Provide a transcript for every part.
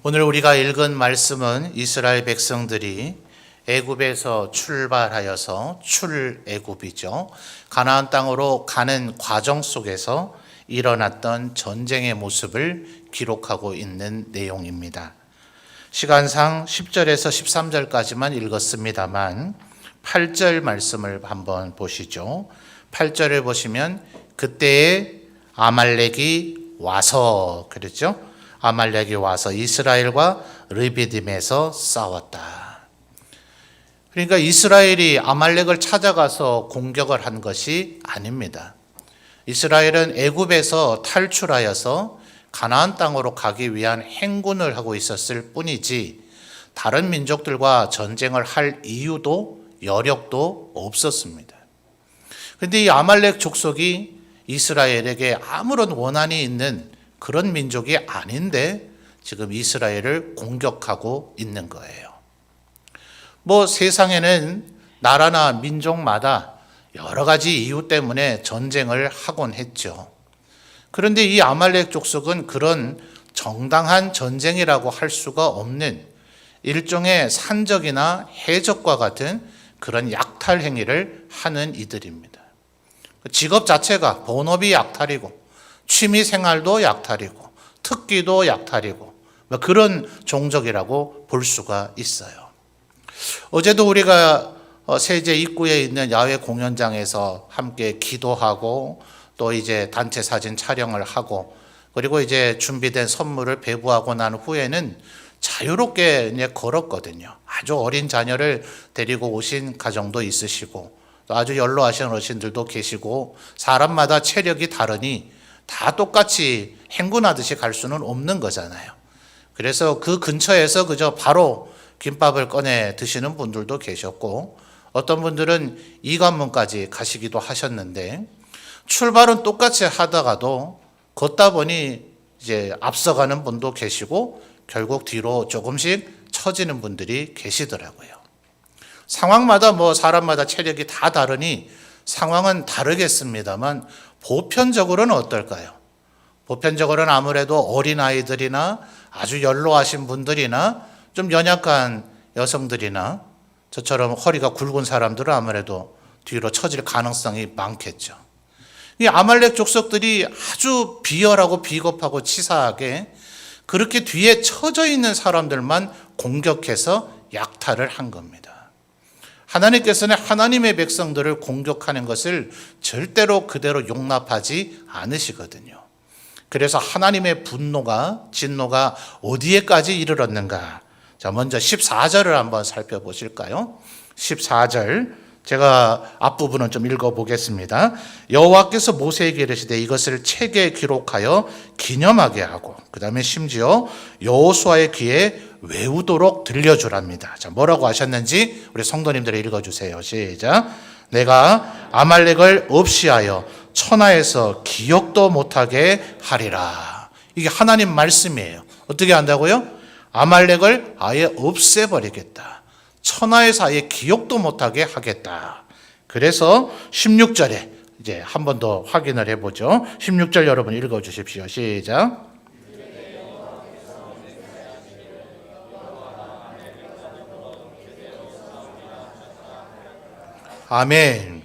오늘 우리가 읽은 말씀은 이스라엘 백성들이 애굽에서 출발하여서 출애굽이죠. 가나안 땅으로 가는 과정 속에서 일어났던 전쟁의 모습을 기록하고 있는 내용입니다. 시간상 10절에서 13절까지만 읽었습니다만 8절 말씀을 한번 보시죠. 8절을 보시면 그때에 아말렉이 와서 그랬죠. 아말렉이 와서 이스라엘과 르비딤에서 싸웠다. 그러니까 이스라엘이 아말렉을 찾아가서 공격을 한 것이 아닙니다. 이스라엘은 애굽에서 탈출하여서 가나안 땅으로 가기 위한 행군을 하고 있었을 뿐이지 다른 민족들과 전쟁을 할 이유도 여력도 없었습니다. 그런데 이 아말렉 족속이 이스라엘에게 아무런 원한이 있는 그런 민족이 아닌데 지금 이스라엘을 공격하고 있는 거예요. 세상에는 나라나 민족마다 여러 가지 이유 때문에 전쟁을 하곤 했죠. 그런데 이 아말렉 족속은 그런 정당한 전쟁이라고 할 수가 없는 일종의 산적이나 해적과 같은 그런 약탈 행위를 하는 이들입니다. 직업 자체가 본업이 약탈이고 취미 생활도 약탈이고 특기도 약탈이고 그런 종족이라고 볼 수가 있어요. 어제도 우리가 세제 입구에 있는 야외 공연장에서 함께 기도하고 또 이제 단체 사진 촬영을 하고 그리고 이제 준비된 선물을 배부하고 난 후에는 자유롭게 이제 걸었거든요. 아주 어린 자녀를 데리고 오신 가정도 있으시고 또 아주 연로하신 어르신들도 계시고 사람마다 체력이 다르니 다 똑같이 행군하듯이 갈 수는 없는 거잖아요. 그래서 그 근처에서 그저 바로 김밥을 꺼내 드시는 분들도 계셨고 어떤 분들은 이관문까지 가시기도 하셨는데 출발은 똑같이 하다가도 걷다 보니 이제 앞서가는 분도 계시고 결국 뒤로 조금씩 처지는 분들이 계시더라고요. 상황마다 사람마다 체력이 다 다르니 상황은 다르겠습니다만 보편적으로는 어떨까요? 보편적으로는 아무래도 어린아이들이나 아주 연로하신 분들이나 좀 연약한 여성들이나 저처럼 허리가 굵은 사람들은 아무래도 뒤로 처질 가능성이 많겠죠. 이 아말렉 족속들이 아주 비열하고 비겁하고 치사하게 그렇게 뒤에 처져 있는 사람들만 공격해서 약탈을 한 겁니다. 하나님께서는 하나님의 백성들을 공격하는 것을 절대로 그대로 용납하지 않으시거든요. 그래서 하나님의 분노가 진노가 어디에까지 이르렀는가? 자, 먼저 14절을 한번 살펴보실까요? 14절 제가 앞부분은 좀 읽어보겠습니다. 여호와께서 모세에게 이르시되 이것을 책에 기록하여 기념하게 하고 그 다음에 심지어 여호수아의 귀에 외우도록 들려주랍니다. 자, 뭐라고 하셨는지 우리 성도님들이 읽어주세요. 시작. 내가 아말렉을 없이하여 천하에서 기억도 못하게 하리라. 이게 하나님 말씀이에요. 어떻게 한다고요? 아말렉을 아예 없애버리겠다. 천하에서 아예 기억도 못하게 하겠다. 그래서 16절에 이제 한 번 더 확인을 해보죠. 16절 여러분 읽어주십시오. 시작. 아멘.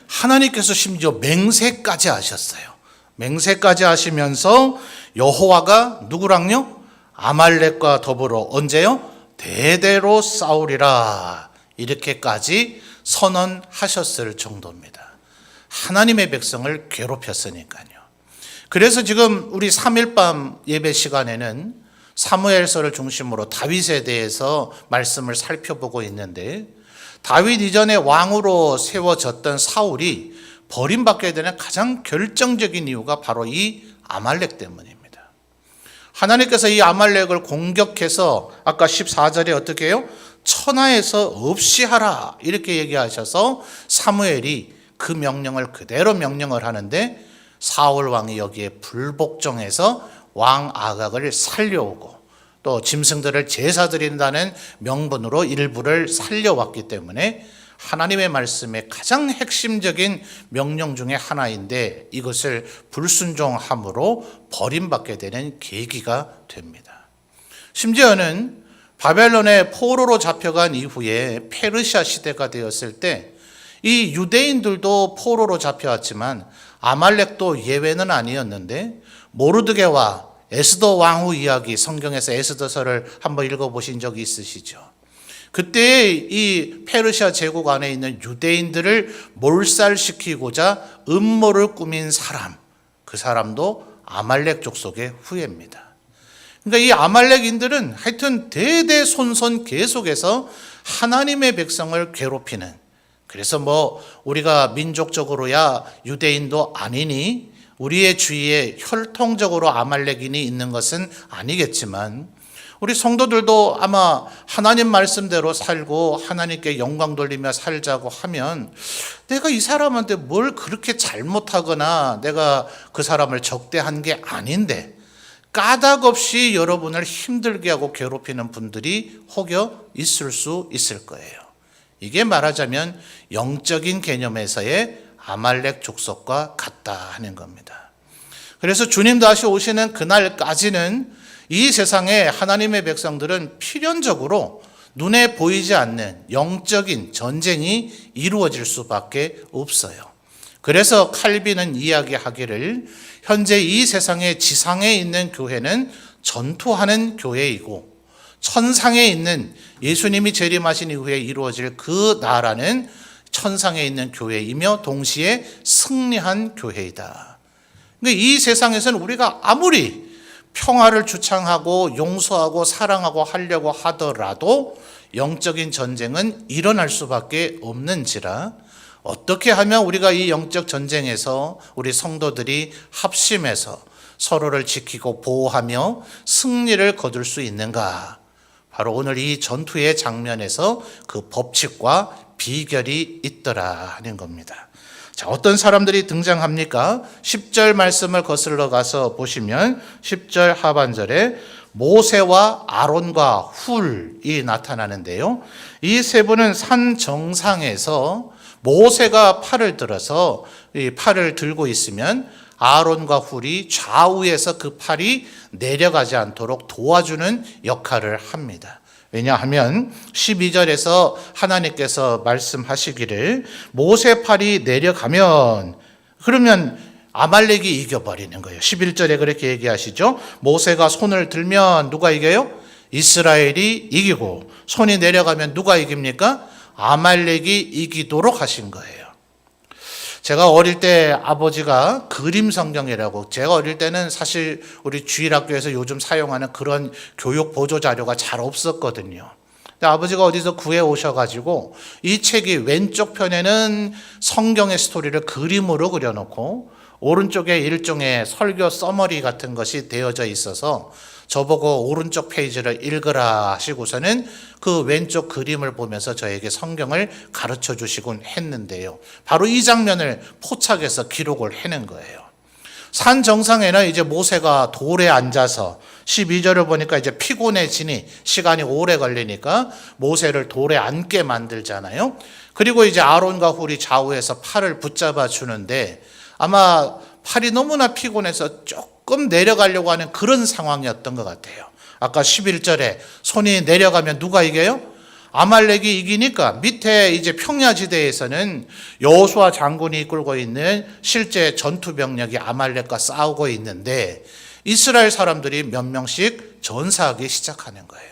하나님께서 심지어 맹세까지 하셨어요. 맹세까지 하시면서 여호와가 누구랑요? 아말렉과 더불어 언제요? 대대로 싸우리라. 이렇게까지 선언하셨을 정도입니다. 하나님의 백성을 괴롭혔으니까요. 그래서 지금 우리 3일밤 예배 시간에는 사무엘서를 중심으로 다윗에 대해서 말씀을 살펴보고 있는데 다윗 이전에 왕으로 세워졌던 사울이 버림받게 되는 가장 결정적인 이유가 바로 이 아말렉 때문입니다. 하나님께서 이 아말렉을 공격해서 아까 14절에 어떻게 해요? 천하에서 없이 하라 이렇게 얘기하셔서 사무엘이 그 명령을 그대로 명령을 하는데 사울 왕이 여기에 불복종해서 왕 아각을 살려오고 또 짐승들을 제사 드린다는 명분으로 일부를 살려왔기 때문에 하나님의 말씀의 가장 핵심적인 명령 중에 하나인데 이것을 불순종함으로 버림받게 되는 계기가 됩니다. 심지어는 바벨론의 포로로 잡혀간 이후에 페르시아 시대가 되었을 때 이 유대인들도 포로로 잡혀왔지만 아말렉도 예외는 아니었는데, 모르드게와 에스더 왕후 이야기, 성경에서 에스더서를 한번 읽어보신 적이 있으시죠? 그때 이 페르시아 제국 안에 있는 유대인들을 몰살시키고자 음모를 꾸민 사람, 그 사람도 아말렉 족속의 후예입니다. 그러니까 이 아말렉인들은 하여튼 대대손손 계속해서 하나님의 백성을 괴롭히는, 그래서 우리가 민족적으로야 유대인도 아니니 우리의 주위에 혈통적으로 아말렉인이 있는 것은 아니겠지만, 우리 성도들도 아마 하나님 말씀대로 살고 하나님께 영광 돌리며 살자고 하면 내가 이 사람한테 뭘 그렇게 잘못하거나 내가 그 사람을 적대한 게 아닌데 까닭 없이 여러분을 힘들게 하고 괴롭히는 분들이 혹여 있을 수 있을 거예요. 이게 말하자면 영적인 개념에서의 아말렉 족속과 같다 하는 겁니다. 그래서 주님 다시 오시는 그날까지는 이 세상에 하나님의 백성들은 필연적으로 눈에 보이지 않는 영적인 전쟁이 이루어질 수밖에 없어요. 그래서 칼빈은 이야기하기를 현재 이 세상의 지상에 있는 교회는 전투하는 교회이고 천상에 있는 예수님이 재림하신 이후에 이루어질 그 나라는 천상에 있는 교회이며 동시에 승리한 교회이다. 그러니까 이 세상에서는 우리가 아무리 평화를 주창하고 용서하고 사랑하고 하려고 하더라도 영적인 전쟁은 일어날 수밖에 없는지라, 어떻게 하면 우리가 이 영적 전쟁에서 우리 성도들이 합심해서 서로를 지키고 보호하며 승리를 거둘 수 있는가? 바로 오늘 이 전투의 장면에서 그 법칙과 비결이 있더라 하는 겁니다. 자, 어떤 사람들이 등장합니까? 10절 말씀을 거슬러 가서 보시면 10절 하반절에 모세와 아론과 훌이 나타나는데요. 이 세 분은 산 정상에서 모세가 팔을 들어서 이 팔을 들고 있으면 아론과 훌이 좌우에서 그 팔이 내려가지 않도록 도와주는 역할을 합니다. 왜냐하면 12절에서 하나님께서 말씀하시기를 모세 팔이 내려가면 그러면 아말렉이 이겨버리는 거예요. 11절에 그렇게 얘기하시죠. 모세가 손을 들면 누가 이겨요? 이스라엘이 이기고, 손이 내려가면 누가 이깁니까? 아말렉이 이기도록 하신 거예요. 제가 어릴 때 아버지가 그림 성경이라고, 제가 어릴 때는 사실 우리 주일학교에서 요즘 사용하는 그런 교육 보조 자료가 잘 없었거든요. 근데 아버지가 어디서 구해 오셔가지고 이 책이 왼쪽 편에는 성경의 스토리를 그림으로 그려놓고 오른쪽에 일종의 설교 서머리 같은 것이 되어져 있어서 저보고 오른쪽 페이지를 읽으라 하시고서는 그 왼쪽 그림을 보면서 저에게 성경을 가르쳐 주시곤 했는데요. 바로 이 장면을 포착해서 기록을 해낸 거예요. 산 정상에는 이제 모세가 돌에 앉아서 12절을 보니까 이제 피곤해지니 시간이 오래 걸리니까 모세를 돌에 앉게 만들잖아요. 그리고 이제 아론과 훌이 좌우에서 팔을 붙잡아 주는데 아마 팔이 너무나 피곤해서 조금 내려가려고 하는 그런 상황이었던 것 같아요. 아까 11절에 손이 내려가면 누가 이겨요? 아말렉이 이기니까 밑에 이제 평야지대에서는 여호수아 장군이 이끌고 있는 실제 전투 병력이 아말렉과 싸우고 있는데 이스라엘 사람들이 몇 명씩 전사하기 시작하는 거예요.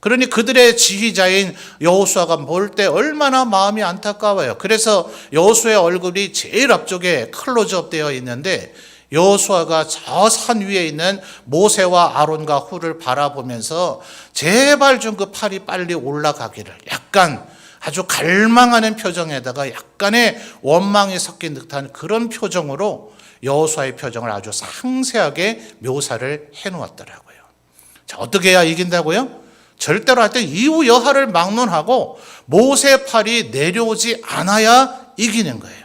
그러니 그들의 지휘자인 여호수아가 볼 때 얼마나 마음이 안타까워요. 그래서 여호수아의 얼굴이 제일 앞쪽에 클로즈업 되어 있는데 여호수아가 저 산 위에 있는 모세와 아론과 훌을 바라보면서 제발 좀 그 팔이 빨리 올라가기를, 약간 아주 갈망하는 표정에다가 약간의 원망이 섞인 듯한 그런 표정으로 여호수아의 표정을 아주 상세하게 묘사를 해놓았더라고요. 자, 어떻게 해야 이긴다고요? 절대로 하여튼 이후 여하를 막론하고 모세 팔이 내려오지 않아야 이기는 거예요.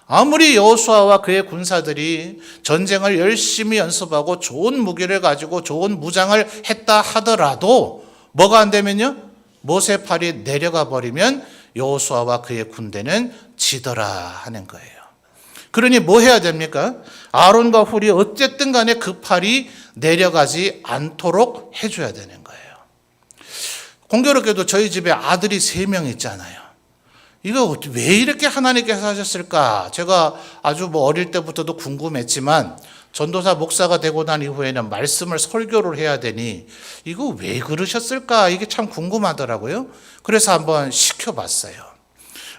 아무리 여호수아와 그의 군사들이 전쟁을 열심히 연습하고 좋은 무기를 가지고 좋은 무장을 했다 하더라도 뭐가 안 되면요? 모세 팔이 내려가 버리면 여호수아와 그의 군대는 지더라 하는 거예요. 그러니 뭐 해야 됩니까? 아론과 훌이 어쨌든 간에 그 팔이 내려가지 않도록 해줘야 되는 거예요. 공교롭게도 저희 집에 아들이 3명 있잖아요. 이거 왜 이렇게 하나님께서 하셨을까? 제가 아주 어릴 때부터도 궁금했지만 전도사 목사가 되고 난 이후에는 말씀을 설교를 해야 되니 이거 왜 그러셨을까? 이게 참 궁금하더라고요. 그래서 한번 시켜봤어요.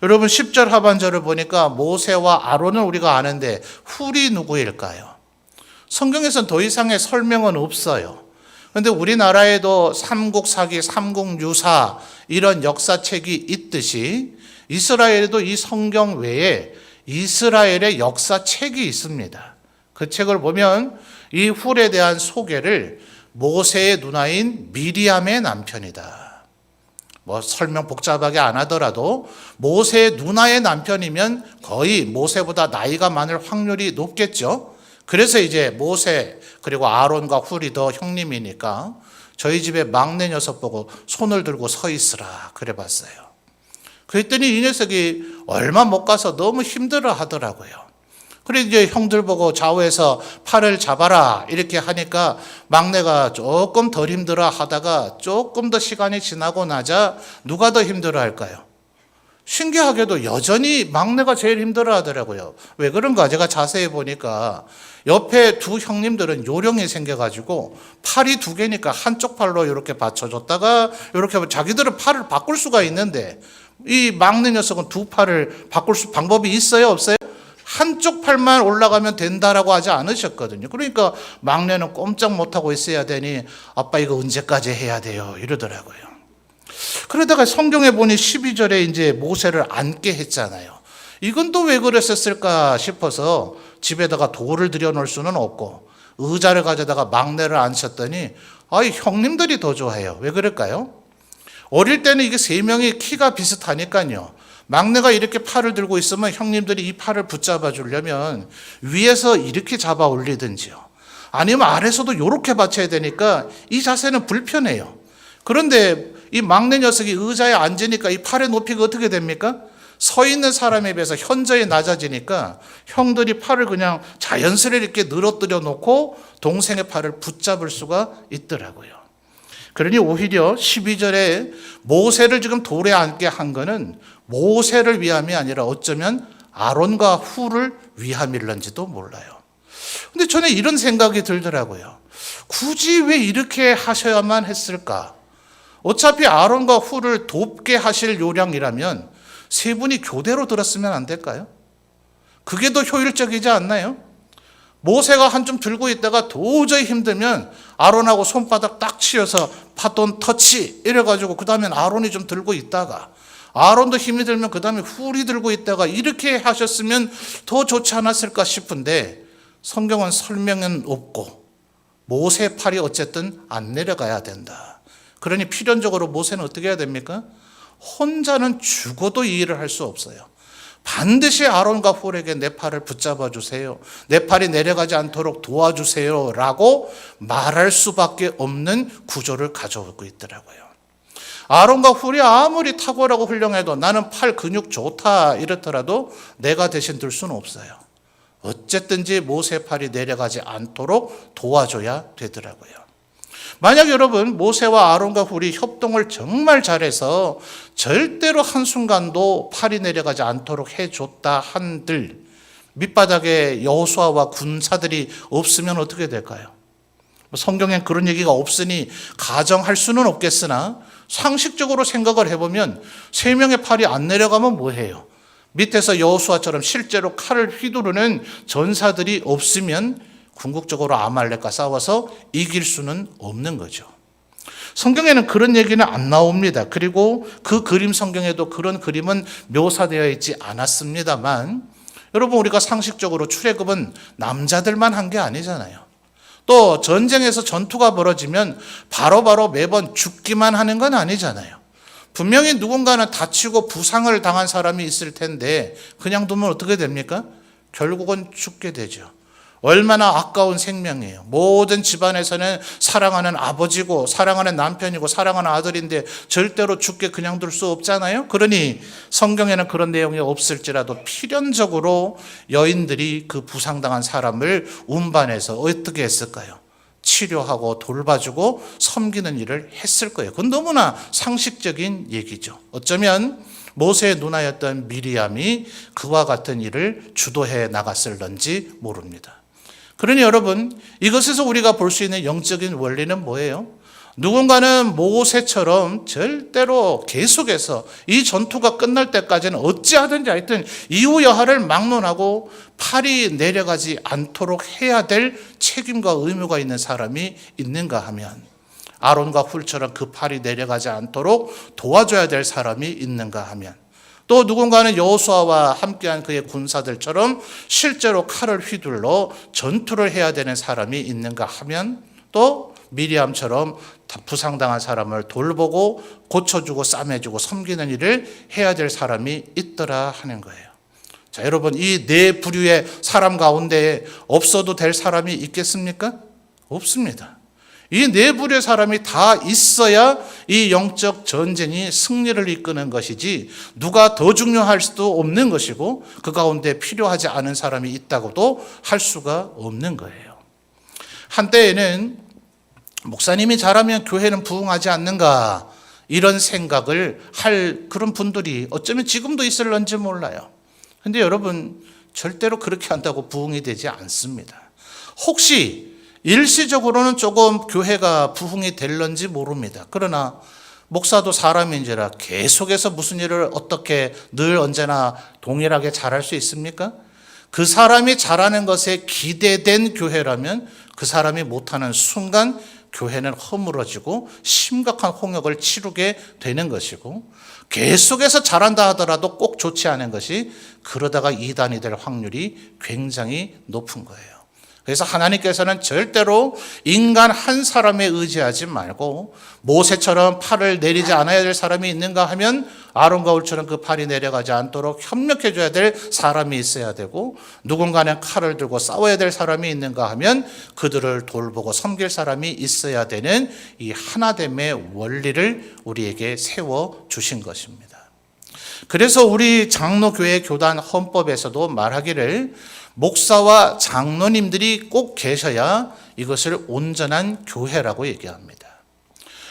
여러분 10절 하반절을 보니까 모세와 아론은 우리가 아는데 훌이 누구일까요? 성경에서는 더 이상의 설명은 없어요. 그런데 우리나라에도 삼국사기, 삼국유사 이런 역사책이 있듯이 이스라엘에도 이 성경 외에 이스라엘의 역사책이 있습니다. 그 책을 보면 이 훌에 대한 소개를 모세의 누나인 미리암의 남편이다. 설명 복잡하게 안 하더라도 모세의 누나의 남편이면 거의 모세보다 나이가 많을 확률이 높겠죠. 그래서 이제 모세 그리고 아론과 훌이 더 형님이니까 저희 집에 막내 녀석 보고 손을 들고 서 있으라 그래 봤어요. 그랬더니 이 녀석이 얼마 못 가서 너무 힘들어 하더라고요. 그래 이제 형들 보고 좌우에서 팔을 잡아라 이렇게 하니까 막내가 조금 덜 힘들어 하다가 조금 더 시간이 지나고 나자 누가 더 힘들어 할까요? 신기하게도 여전히 막내가 제일 힘들어 하더라고요. 왜 그런가? 제가 자세히 보니까 옆에 두 형님들은 요령이 생겨가지고 팔이 2개니까 한쪽 팔로 이렇게 받쳐줬다가 이렇게 자기들은 팔을 바꿀 수가 있는데 이 막내 녀석은 2팔을 바꿀 방법이 있어요? 없어요? 한쪽 팔만 올라가면 된다라고 하지 않으셨거든요. 그러니까 막내는 꼼짝 못하고 있어야 되니 아빠 이거 언제까지 해야 돼요? 이러더라고요. 그러다가 성경에 보니 12절에 이제 모세를 앉게 했잖아요. 이건 또 왜 그랬었을까 싶어서 집에다가 돌을 들여놓을 수는 없고 의자를 가져다가 막내를 앉혔더니 형님들이 더 좋아해요. 왜 그럴까요? 어릴 때는 이게 3명이 키가 비슷하니까요. 막내가 이렇게 팔을 들고 있으면 형님들이 이 팔을 붙잡아 주려면 위에서 이렇게 잡아 올리든지요. 아니면 아래서도 이렇게 받쳐야 되니까 이 자세는 불편해요. 그런데 이 막내 녀석이 의자에 앉으니까 이 팔의 높이가 어떻게 됩니까? 서 있는 사람에 비해서 현저히 낮아지니까 형들이 팔을 그냥 자연스레 이렇게 늘어뜨려 놓고 동생의 팔을 붙잡을 수가 있더라고요. 그러니 오히려 12절에 모세를 지금 돌에 앉게 한 거는 모세를 위함이 아니라 어쩌면 아론과 훌을 위함일런지도 몰라요. 근데 저는 이런 생각이 들더라고요. 굳이 왜 이렇게 하셔야만 했을까? 어차피 아론과 훌을 돕게 하실 요량이라면 3분이 교대로 들었으면 안 될까요? 그게 더 효율적이지 않나요? 모세가 한 줌 들고 있다가 도저히 힘들면 아론하고 손바닥 딱 치어서 파돈 터치 이래가지고 그 다음엔 아론이 좀 들고 있다가 아론도 힘이 들면 그 다음에 훌이 들고 있다가 이렇게 하셨으면 더 좋지 않았을까 싶은데 성경은 설명은 없고 모세 팔이 어쨌든 안 내려가야 된다. 그러니 필연적으로 모세는 어떻게 해야 됩니까? 혼자는 죽어도 이 일을 할 수 없어요. 반드시 아론과 훌에게 내 팔을 붙잡아 주세요. 내 팔이 내려가지 않도록 도와주세요 라고 말할 수밖에 없는 구조를 가져오고 있더라고요. 아론과 훌이 아무리 탁월하고 훌륭해도 나는 팔 근육 좋다 이렇더라도 내가 대신 들 수는 없어요. 어쨌든지 모세 팔이 내려가지 않도록 도와줘야 되더라고요. 만약 여러분 모세와 아론과 훌이 협동을 정말 잘해서 절대로 한순간도 팔이 내려가지 않도록 해줬다 한들 밑바닥에 여호수아와 군사들이 없으면 어떻게 될까요? 성경엔 그런 얘기가 없으니 가정할 수는 없겠으나 상식적으로 생각을 해보면 3명의 팔이 안 내려가면 뭐해요? 밑에서 여호수아처럼 실제로 칼을 휘두르는 전사들이 없으면 궁극적으로 아말렉과 싸워서 이길 수는 없는 거죠. 성경에는 그런 얘기는 안 나옵니다. 그리고 그 그림 성경에도 그런 그림은 묘사되어 있지 않았습니다만 여러분 우리가 상식적으로 출애굽은 남자들만 한 게 아니잖아요. 또 전쟁에서 전투가 벌어지면 바로바로 매번 죽기만 하는 건 아니잖아요. 분명히 누군가는 다치고 부상을 당한 사람이 있을 텐데 그냥 두면 어떻게 됩니까? 결국은 죽게 되죠. 얼마나 아까운 생명이에요. 모든 집안에서는 사랑하는 아버지고 사랑하는 남편이고 사랑하는 아들인데 절대로 죽게 그냥 둘 수 없잖아요. 그러니 성경에는 그런 내용이 없을지라도 필연적으로 여인들이 그 부상당한 사람을 운반해서 어떻게 했을까요? 치료하고 돌봐주고 섬기는 일을 했을 거예요. 그건 너무나 상식적인 얘기죠. 어쩌면 모세의 누나였던 미리암이 그와 같은 일을 주도해 나갔을런지 모릅니다. 그러니 여러분, 이것에서 우리가 볼 수 있는 영적인 원리는 뭐예요? 누군가는 모세처럼 절대로 계속해서 이 전투가 끝날 때까지는 어찌하든지 하여튼 이후 여하를 막론하고 팔이 내려가지 않도록 해야 될 책임과 의무가 있는 사람이 있는가 하면, 아론과 훌처럼 그 팔이 내려가지 않도록 도와줘야 될 사람이 있는가 하면, 또 누군가는 여호수아와 함께한 그의 군사들처럼 실제로 칼을 휘둘러 전투를 해야 되는 사람이 있는가 하면, 또 미리암처럼 부상당한 사람을 돌보고 고쳐주고 싸매주고 섬기는 일을 해야 될 사람이 있더라 하는 거예요. 자, 여러분, 이 네 부류의 사람 가운데 없어도 될 사람이 있겠습니까? 없습니다. 이 네 부류의 사람이 다 있어야 이 영적 전쟁이 승리를 이끄는 것이지, 누가 더 중요할 수도 없는 것이고 그 가운데 필요하지 않은 사람이 있다고도 할 수가 없는 거예요. 한때에는 목사님이 잘하면 교회는 부흥하지 않는가, 이런 생각을 할 그런 분들이 어쩌면 지금도 있을런지 몰라요. 근데 여러분, 절대로 그렇게 한다고 부흥이 되지 않습니다. 혹시 일시적으로는 조금 교회가 부흥이 될런지 모릅니다. 그러나 목사도 사람인지라 계속해서 무슨 일을 어떻게 늘 언제나 동일하게 잘할 수 있습니까? 그 사람이 잘하는 것에 기대된 교회라면 그 사람이 못하는 순간 교회는 허물어지고 심각한 홍역을 치르게 되는 것이고, 계속해서 잘한다 하더라도 꼭 좋지 않은 것이 그러다가 이단이 될 확률이 굉장히 높은 거예요. 그래서 하나님께서는 절대로 인간 한 사람에 의지하지 말고, 모세처럼 팔을 내리지 않아야 될 사람이 있는가 하면 아론과 훌처럼 그 팔이 내려가지 않도록 협력해 줘야 될 사람이 있어야 되고, 누군가는 칼을 들고 싸워야 될 사람이 있는가 하면 그들을 돌보고 섬길 사람이 있어야 되는 이 하나됨의 원리를 우리에게 세워 주신 것입니다. 그래서 우리 장로교회 교단 헌법에서도 말하기를 목사와 장로님들이 꼭 계셔야 이것을 온전한 교회라고 얘기합니다.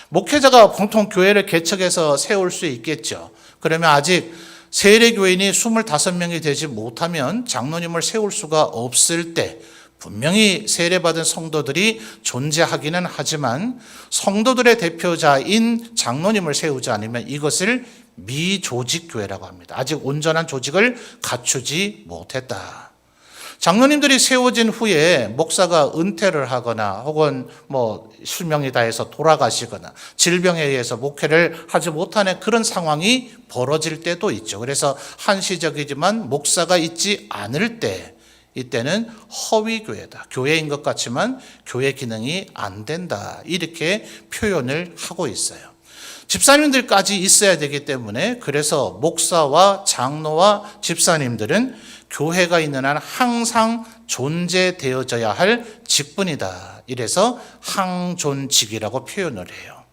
목회자가 보통 교회를 개척해서 세울 수 있겠죠. 그러면 아직 세례교인이 25명이 되지 못하면 장로님을 세울 수가 없을 때 분명히 세례받은 성도들이 존재하기는 하지만, 성도들의 대표자인 장로님을 세우지 않으면 이것을 미조직교회라고 합니다. 아직 온전한 조직을 갖추지 못했다. 장로님들이 세워진 후에 목사가 은퇴를 하거나 혹은 수명이 다해서 돌아가시거나 질병에 의해서 목회를 하지 못하는 그런 상황이 벌어질 때도 있죠. 그래서 한시적이지만 목사가 있지 않을 때, 이때는 허위교회다, 교회인 것 같지만 교회 기능이 안 된다, 이렇게 표현을 하고 있어요. 집사님들까지 있어야 되기 때문에, 그래서 목사와 장로와 집사님들은 교회가 있는 한 항상 존재되어져야 할 직분이다. 이래서 항존직이라고 표현을 해요.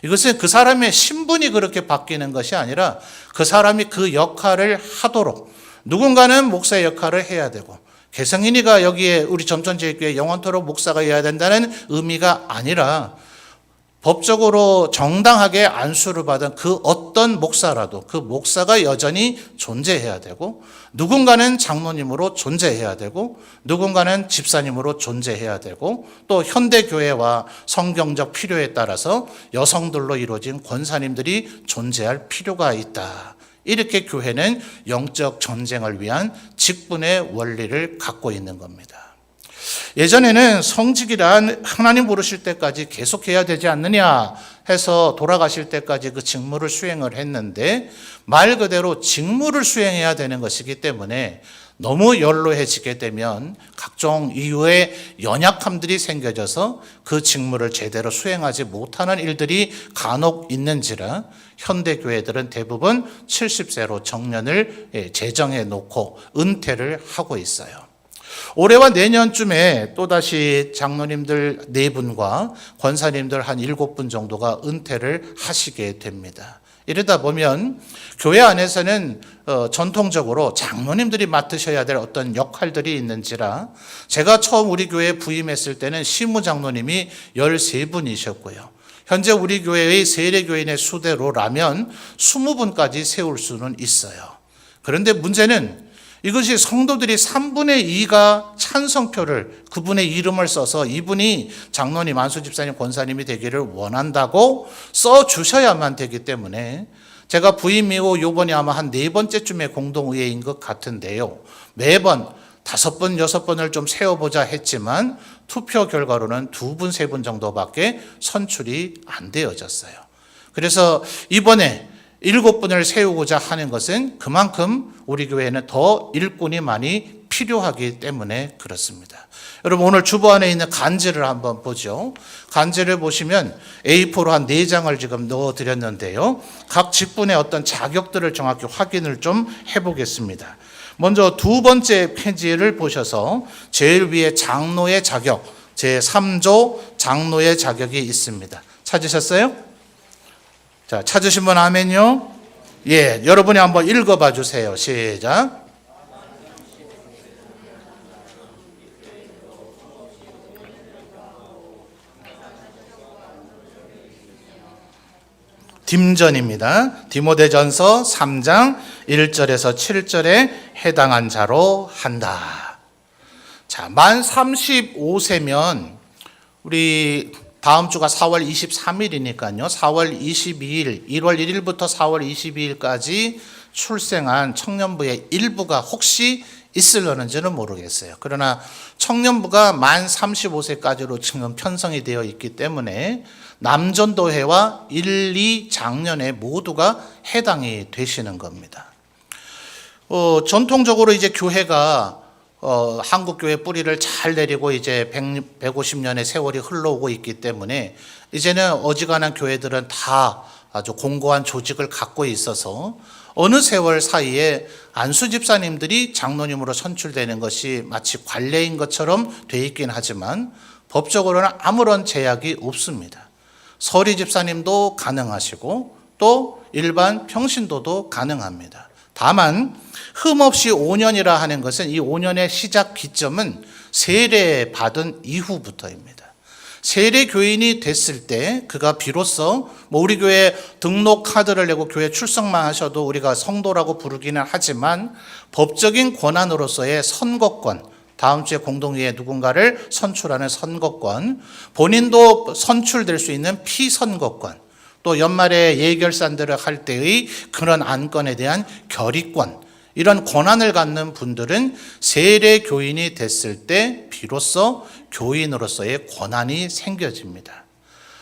이것은 그 사람의 신분이 그렇게 바뀌는 것이 아니라 그 사람이 그 역할을 하도록, 누군가는 목사의 역할을 해야 되고, 개성인이가 여기에 우리 점천제일교회 영원토록 목사가 해야 된다는 의미가 아니라, 법적으로 정당하게 안수를 받은 그 어떤 목사라도 그 목사가 여전히 존재해야 되고, 누군가는 장로님으로 존재해야 되고, 누군가는 집사님으로 존재해야 되고, 또 현대교회와 성경적 필요에 따라서 여성들로 이루어진 권사님들이 존재할 필요가 있다. 이렇게 교회는 영적 전쟁을 위한 직분의 원리를 갖고 있는 겁니다. 예전에는 성직이란 하나님 부르실 때까지 계속해야 되지 않느냐 해서 돌아가실 때까지 그 직무를 수행을 했는데, 말 그대로 직무를 수행해야 되는 것이기 때문에 너무 연로해지게 되면 각종 이유의 연약함들이 생겨져서 그 직무를 제대로 수행하지 못하는 일들이 간혹 있는지라, 현대교회들은 대부분 70세로 정년을 제정해 놓고 은퇴를 하고 있어요. 올해와 내년쯤에 또다시 장로님들 4분과 권사님들 한 7분 정도가 은퇴를 하시게 됩니다. 이러다 보면 교회 안에서는 전통적으로 장로님들이 맡으셔야 될 어떤 역할들이 있는지라 제가 처음 우리 교회에 부임했을 때는 시무장로님이 13분이셨고요. 현재 우리 교회의 세례교인의 수대로라면 20분까지 세울 수는 있어요. 그런데 문제는 이것이 성도들이 3분의 2가 찬성표를 그분의 이름을 써서 이분이 장로님, 안수집사님, 권사님이 되기를 원한다고 써주셔야만 되기 때문에 제가 부임 이후 요번이 아마 한 4번째쯤에 공동의회인 것 같은데요. 매번 5번, 6번을 좀 세워보자 했지만 투표 결과로는 2분, 3분 정도밖에 선출이 안 되어졌어요. 그래서 이번에 7분을 세우고자 하는 것은 그만큼 우리 교회는 더 일꾼이 많이 필요하기 때문에 그렇습니다. 여러분 오늘 주보 안에 있는 간지를 한번 보죠. 간지를 보시면 A4로 한 4장을 지금 넣어드렸는데요. 각 직분의 어떤 자격들을 정확히 확인을 좀 해보겠습니다. 먼저 두 번째 페이지를 보셔서 제일 위에 장로의 자격, 제3조 장로의 자격이 있습니다. 찾으셨어요? 자, 찾으신 분 아멘요? 예, 여러분이 한번 읽어봐 주세요. 시작. 딤전입니다. 디모데전서 3장 1절에서 7절에 해당한 자로 한다. 자, 만 35세면 우리 다음 주가 4월 23일이니까요. 4월 22일, 1월 1일부터 4월 22일까지 출생한 청년부의 일부가 혹시 있으려는지는 모르겠어요. 그러나 청년부가 만 35세까지로 지금 편성이 되어 있기 때문에 남전도회와 1, 2장년회 모두가 해당이 되시는 겁니다. 전통적으로 이제 교회가 한국교회 뿌리를 잘 내리고 이제 150년의 세월이 흘러오고 있기 때문에 이제는 어지간한 교회들은 다 아주 공고한 조직을 갖고 있어서 어느 세월 사이에 안수 집사님들이 장로님으로 선출되는 것이 마치 관례인 것처럼 돼 있긴 하지만 법적으로는 아무런 제약이 없습니다. 서리 집사님도 가능하시고 또 일반 평신도도 가능합니다. 다만 흠없이 5년이라 하는 것은 이 5년의 시작 기점은 세례 받은 이후부터입니다. 세례 교인이 됐을 때 그가 비로소 우리 교회 등록 카드를 내고 교회 출석만 하셔도 우리가 성도라고 부르기는 하지만 법적인 권한으로서의 선거권, 다음 주에 공동회의에 누군가를 선출하는 선거권, 본인도 선출될 수 있는 피선거권, 또 연말에 예결산들을 할 때의 그런 안건에 대한 결의권, 이런 권한을 갖는 분들은 세례 교인이 됐을 때 비로소 교인으로서의 권한이 생겨집니다.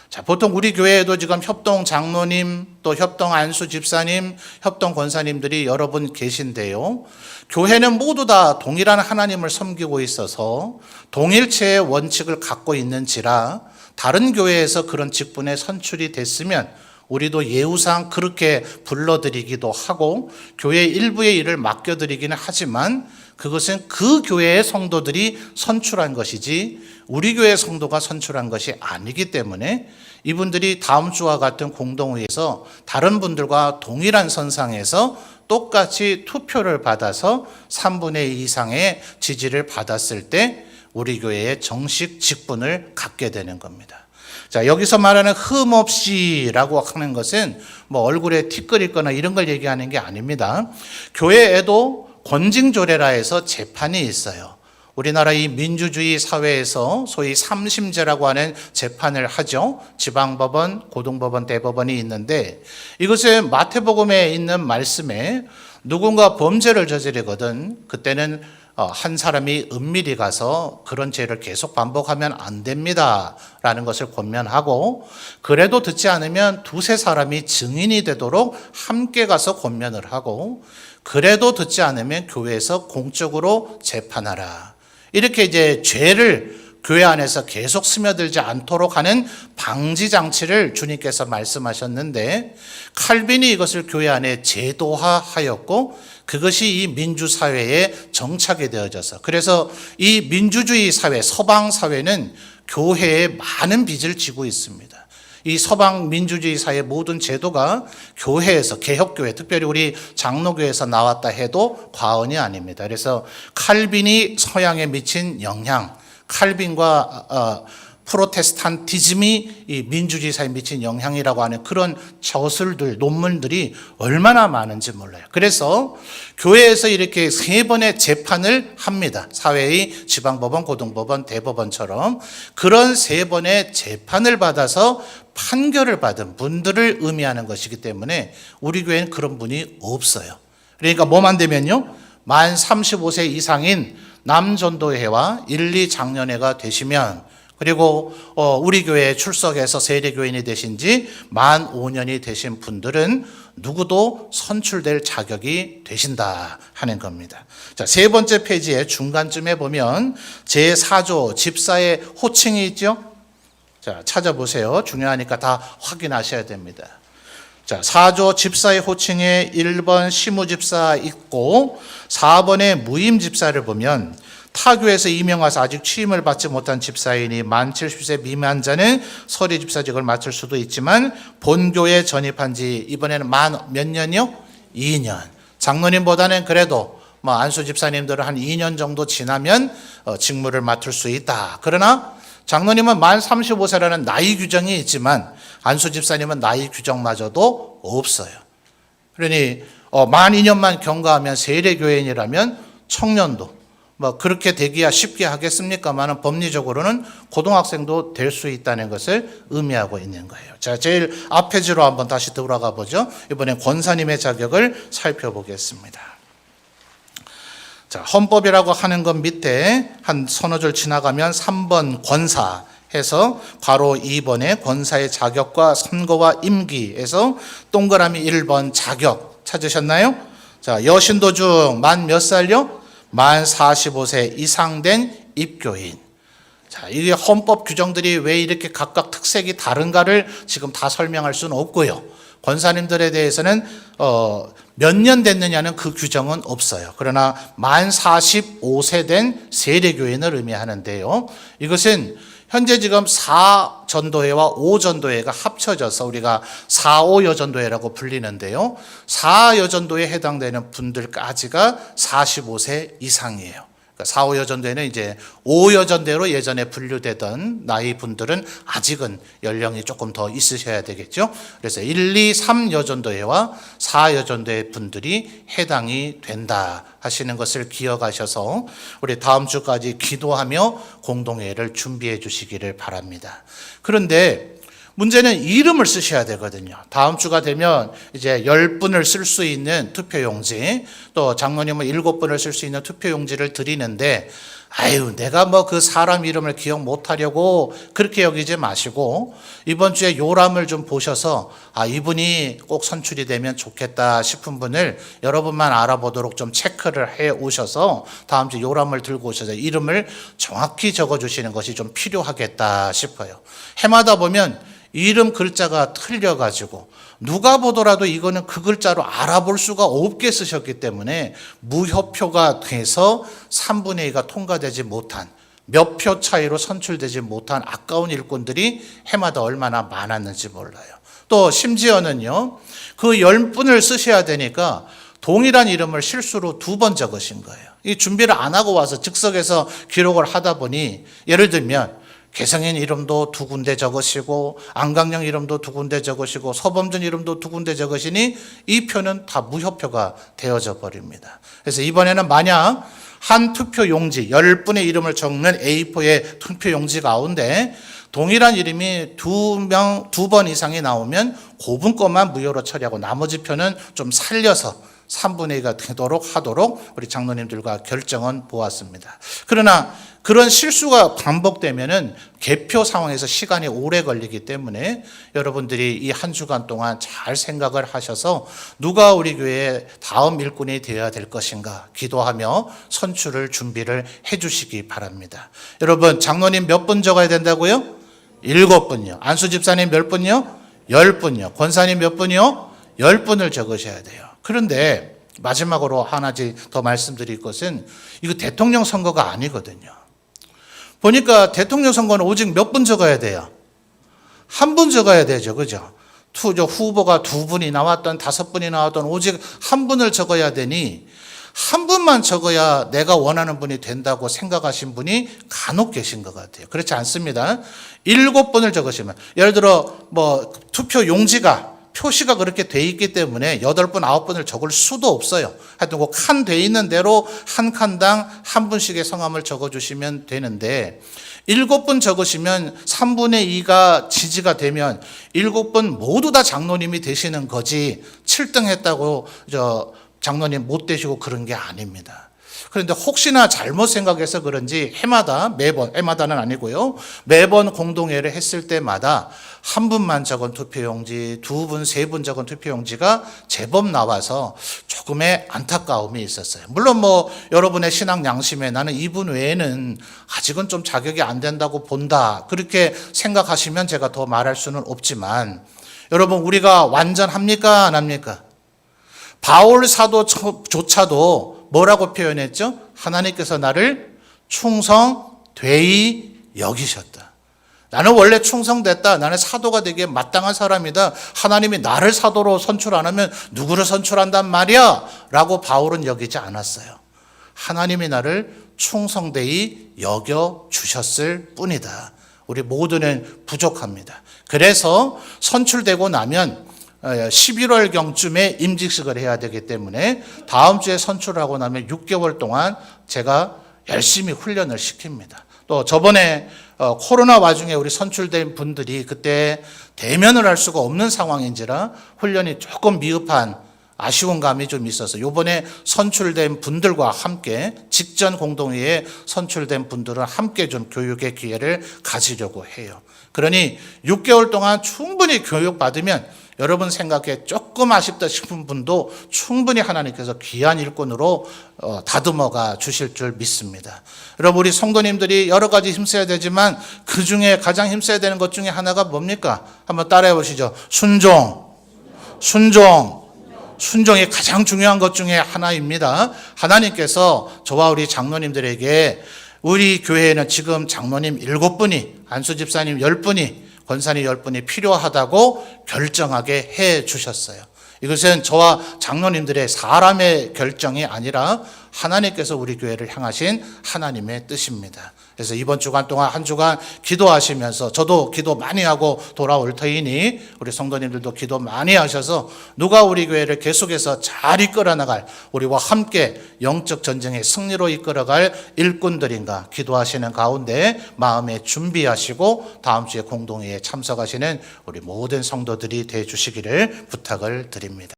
자, 보통 우리 교회에도 지금 협동 장로님, 또 협동 안수 집사님, 협동 권사님들이 여러 분 계신데요. 교회는 모두 다 동일한 하나님을 섬기고 있어서 동일체의 원칙을 갖고 있는지라 다른 교회에서 그런 직분에 선출이 됐으면 우리도 예우상 그렇게 불러드리기도 하고 교회 일부의 일을 맡겨드리기는 하지만 그것은 그 교회의 성도들이 선출한 것이지 우리 교회 성도가 선출한 것이 아니기 때문에 이분들이 다음 주와 같은 공동회에서 다른 분들과 동일한 선상에서 똑같이 투표를 받아서 3분의 2 이상의 지지를 받았을 때 우리 교회의 정식 직분을 갖게 되는 겁니다. 자, 여기서 말하는 흠없이라고 하는 것은 뭐 얼굴에 티끌 있거나 이런 걸 얘기하는 게 아닙니다. 교회에도 권징조례라 해서 재판이 있어요. 우리나라 이 민주주의 사회에서 소위 삼심제라고 하는 재판을 하죠. 지방법원, 고등법원, 대법원이 있는데 이것은 마태복음에 있는 말씀에 누군가 범죄를 저지르거든 그때는 한 사람이 은밀히 가서 그런 죄를 계속 반복하면 안 됩니다 라는 것을 권면하고 그래도 듣지 않으면 2-3사람이 증인이 되도록 함께 가서 권면을 하고 그래도 듣지 않으면 교회에서 공적으로 재판하라. 이렇게 이제 죄를 교회 안에서 계속 스며들지 않도록 하는 방지 장치를 주님께서 말씀하셨는데 칼빈이 이것을 교회 안에 제도화하였고 그것이 이 민주사회에 정착이 되어져서 그래서 이 민주주의 사회, 서방 사회는 교회에 많은 빚을 지고 있습니다. 이 서방 민주주의 사회의 모든 제도가 교회에서, 개혁교회, 특별히 우리 장로교회에서 나왔다 해도 과언이 아닙니다. 그래서 칼빈이 서양에 미친 영향, 칼빈과 프로테스탄티즘이 이 민주주의 사회에 미친 영향이라고 하는 그런 저술들, 논문들이 얼마나 많은지 몰라요. 그래서 교회에서 이렇게 3번의 재판을 합니다. 사회의 지방법원, 고등법원, 대법원처럼 그런 3번의 재판을 받아서 판결을 받은 분들을 의미하는 것이기 때문에 우리 교회는 그런 분이 없어요. 그러니까 뭐만 되면요, 만 35세 이상인 남전도회와 1, 2장년회가 되시면, 그리고 우리 교회에 출석해서 세례교인이 되신 지 만 5년이 되신 분들은 누구도 선출될 자격이 되신다 하는 겁니다. 자, 3번째 페이지의 중간쯤에 보면 제4조 집사의 호칭이 있죠. 자, 찾아보세요. 중요하니까 다 확인하셔야 됩니다. 자, 4조 집사의 호칭에 1번 시무집사 있고 4번에 무임집사를 보면 타교에서 임명와서 아직 취임을 받지 못한 집사인이 만 70세 미만 자는 서리집사직을 맡을 수도 있지만 본교에 전입한 지 이번에는 만 몇 년이요? 2년. 장로님보다는 그래도 안수 집사님들은 한 2년 정도 지나면 직무를 맡을 수 있다. 그러나 장로님은 만 35세라는 나이 규정이 있지만 안수 집사님은 나이 규정마저도 없어요. 그러니 만 2년만 경과하면 세례교인이라면 청년도 그렇게 되기야 쉽게 하겠습니까만 법리적으로는 고등학생도 될 수 있다는 것을 의미하고 있는 거예요. 자, 제일 앞 페이지로 한번 다시 돌아가 보죠. 이번엔 권사님의 자격을 살펴보겠습니다. 자, 헌법이라고 하는 것 밑에 한 서너 줄 지나가면 3번 권사 해서 바로 2번에 권사의 자격과 선거와 임기에서 동그라미 1번 자격 찾으셨나요? 자, 여신도 중 만 몇 살요? 만 45세 이상 된 입교인. 자, 이게 헌법 규정들이 왜 이렇게 각각 특색이 다른가를 지금 다 설명할 수는 없고요. 권사님들에 대해서는 몇 년 됐느냐는 그 규정은 없어요. 그러나 만 45세 된 세례교인을 의미하는데요. 이것은 현재 지금 4전도회와 5전도회가 합쳐져서 우리가 4.5여전도회라고 불리는데요. 4여전도회에 해당되는 분들까지가 45세 이상이에요. 그러니까 4.5여전도회는 이제 5여전도회로 예전에 분류되던 나이 분들은 아직은 연령이 조금 더 있으셔야 되겠죠. 그래서 1, 2, 3여전도회와 4여전도회 분들이 해당이 된다 하시는 것을 기억하셔서 우리 다음 주까지 기도하며 공동회를 준비해 주시기를 바랍니다. 그런데 문제는 이름을 쓰셔야 되거든요. 다음 주가 되면 이제 10분을 쓸 수 있는 투표용지, 또 장로님은 7분을 쓸 수 있는 투표용지를 드리는데, 내가 그 사람 이름을 기억 못하려고 그렇게 여기지 마시고 이번 주에 요람을 좀 보셔서 이분이 꼭 선출이 되면 좋겠다 싶은 분을 여러분만 알아보도록 좀 체크를 해 오셔서 다음 주에 요람을 들고 오셔서 이름을 정확히 적어주시는 것이 좀 필요하겠다 싶어요. 해마다 보면 이름 글자가 틀려가지고 누가 보더라도 이거는 그 글자로 알아볼 수가 없게 쓰셨기 때문에 무효표가 돼서 3분의 2가 통과되지 못한, 몇 표 차이로 선출되지 못한 아까운 일꾼들이 해마다 얼마나 많았는지 몰라요. 또 심지어는요, 그 10분을 쓰셔야 되니까 동일한 이름을 실수로 2번 적으신 거예요. 이 준비를 안 하고 와서 즉석에서 기록을 하다 보니, 예를 들면 개성인 이름도 2군데 적으시고 안강령 이름도 2군데 적으시고 서범준 이름도 2군데 적으시니 이 표는 다 무효표가 되어져 버립니다. 그래서 이번에는 만약 한 투표용지 10분의 이름을 적는 A4의 투표용지 가운데 동일한 이름이 2번 이상이 나오면 그분 것만 무효로 처리하고 나머지 표는 좀 살려서 3분의 2가 되도록 하도록 우리 장로님들과 결정은 보았습니다. 그러나 그런 실수가 반복되면은 개표 상황에서 시간이 오래 걸리기 때문에 여러분들이 이 한 주간 동안 잘 생각을 하셔서 누가 우리 교회의 다음 일꾼이 되어야 될 것인가 기도하며 선출을 준비를 해 주시기 바랍니다. 여러분, 장로님 몇 분 적어야 된다고요? 7분요. 안수 집사님 몇 분요? 10분요. 권사님 몇 분이요? 10분을 적으셔야 돼요. 그런데 마지막으로 하나 더 말씀드릴 것은 이거 대통령 선거가 아니거든요. 보니까 대통령 선거는 오직 몇 분 적어야 돼요? 한 분 적어야 되죠. 그죠? 후보가 2분이 나왔던 5분이 나왔던 오직 한 분을 적어야 되니 한 분만 적어야 내가 원하는 분이 된다고 생각하신 분이 간혹 계신 것 같아요. 그렇지 않습니다. 7분을 적으시면, 예를 들어 투표 용지가 표시가 그렇게 돼 있기 때문에 8분, 9분을 적을 수도 없어요. 하여튼 그 칸 돼 있는 대로 한 칸당 한 분씩의 성함을 적어주시면 되는데 7분 적으시면 3분의 2가 지지가 되면 7분 모두 다 장로님이 되시는 거지 7등 했다고 장로님 못 되시고 그런 게 아닙니다. 그런데 혹시나 잘못 생각해서 그런지 해마다는 아니고요. 매번 공동회의를 했을 때마다 한 분만 적은 투표용지, 2분, 3분 적은 투표용지가 제법 나와서 조금의 안타까움이 있었어요. 물론 여러분의 신앙 양심에 나는 이분 외에는 아직은 좀 자격이 안 된다고 본다. 그렇게 생각하시면 제가 더 말할 수는 없지만 여러분 우리가 완전합니까? 안 합니까? 바울 사도조차도 뭐라고 표현했죠? 하나님께서 나를 충성되이 여기셨다. 나는 원래 충성됐다. 나는 사도가 되기에 마땅한 사람이다. 하나님이 나를 사도로 선출 안 하면 누구를 선출한단 말이야? 라고 바울은 여기지 않았어요. 하나님이 나를 충성되이 여겨주셨을 뿐이다. 우리 모두는 부족합니다. 그래서 선출되고 나면 11월경쯤에 임직식을 해야 되기 때문에 다음 주에 선출하고 나면 6개월 동안 제가 열심히 훈련을 시킵니다. 또 저번에 코로나 와중에 우리 선출된 분들이 그때 대면을 할 수가 없는 상황인지라 훈련이 조금 미흡한 아쉬운 감이 좀 있어서 이번에 선출된 분들과 함께 직전 공동회에 선출된 분들은 함께 좀 교육의 기회를 가지려고 해요. 그러니 6개월 동안 충분히 교육받으면 여러분 생각에 조금 아쉽다 싶은 분도 충분히 하나님께서 귀한 일꾼으로 다듬어가 주실 줄 믿습니다. 여러분 우리 성도님들이 여러 가지 힘써야 되지만 그 중에 가장 힘써야 되는 것 중에 하나가 뭡니까? 한번 따라해 보시죠. 순종이 가장 중요한 것 중에 하나입니다. 하나님께서 저와 우리 장로님들에게 우리 교회에는 지금 장로님 7분이, 안수 집사님 10분이, 권사님 10분이 필요하다고 결정하게 해 주셨어요. 이것은 저와 장로님들의 사람의 결정이 아니라 하나님께서 우리 교회를 향하신 하나님의 뜻입니다. 그래서 이번 주간 동안 한 주간 기도하시면서 저도 기도 많이 하고 돌아올 터이니 우리 성도님들도 기도 많이 하셔서 누가 우리 교회를 계속해서 잘 이끌어 나갈, 우리와 함께 영적 전쟁의 승리로 이끌어갈 일꾼들인가 기도하시는 가운데 마음에 준비하시고 다음 주에 공동회에 참석하시는 우리 모든 성도들이 되어 주시기를 부탁을 드립니다.